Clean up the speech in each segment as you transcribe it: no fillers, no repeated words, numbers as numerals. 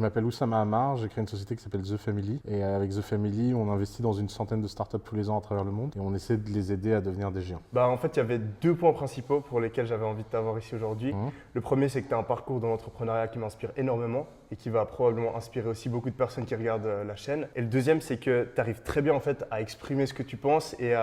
Je m'appelle Oussama Hamar, j'ai créé une société qui s'appelle The Family. Et avec The Family, on investit dans une centaine de startups tous les ans à travers le monde et on essaie de les aider à devenir des géants. En fait, il y avait deux points principaux pour lesquels j'avais envie de t'avoir ici aujourd'hui. Mmh. Le premier, c'est que tu as un parcours dans l'entrepreneuriat qui m'inspire énormément et qui va probablement inspirer aussi beaucoup de personnes qui regardent la chaîne. Et le deuxième, c'est que tu arrives très bien en fait, à exprimer ce que tu penses et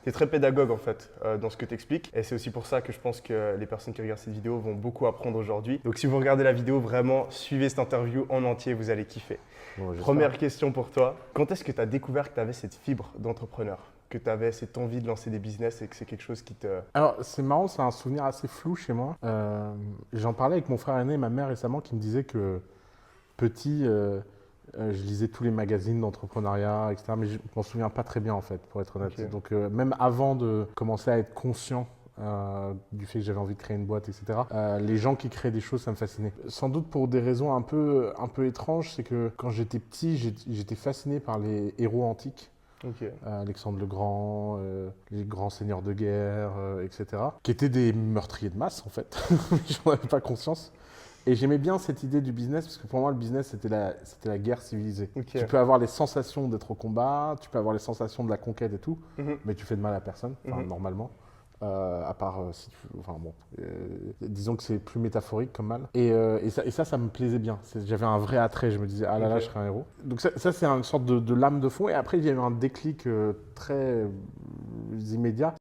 tu es très pédagogue en fait dans ce que tu expliques. Et c'est aussi pour ça que je pense que les personnes qui regardent cette vidéo vont beaucoup apprendre aujourd'hui. Donc si vous regardez la vidéo, vraiment, suivez cette interview en entier, vous allez kiffer. Bon, Première question pour toi. Quand est-ce que tu as découvert que tu avais cette fibre d'entrepreneur, que tu avais cette envie de lancer des business et que c'est quelque chose qui te… Alors, c'est marrant, c'est un souvenir assez flou chez moi. J'en parlais avec mon frère aîné et ma mère récemment qui me disaient que petit, je lisais tous les magazines d'entrepreneuriat, etc. Mais je ne m'en souviens pas très bien en fait, pour être honnête. Ok. Donc, même avant de commencer à être conscient du fait que j'avais envie de créer une boîte, etc. Les gens qui créent des choses, ça me fascinait. Sans doute pour des raisons un peu étranges, c'est que quand j'étais petit, j'étais fasciné par les héros antiques. Ok. Alexandre le Grand, les grands seigneurs de guerre, etc. Qui étaient des meurtriers de masse en fait. J'en avais pas conscience. Et j'aimais bien cette idée du business parce que pour moi le business c'était la guerre civilisée. Ok. Tu peux avoir les sensations d'être au combat, tu peux avoir les sensations de la conquête et tout, Mhm. mais tu fais de mal à personne, enfin Mhm. normalement. À part si tu enfin bon, disons que c'est plus métaphorique comme mal. Et ça me plaisait bien. J'avais un vrai attrait. Je me disais ah là là, Ok. je serais un héros. Donc ça c'est une sorte de lame de fond. Et après il y a eu un déclic très immédiat.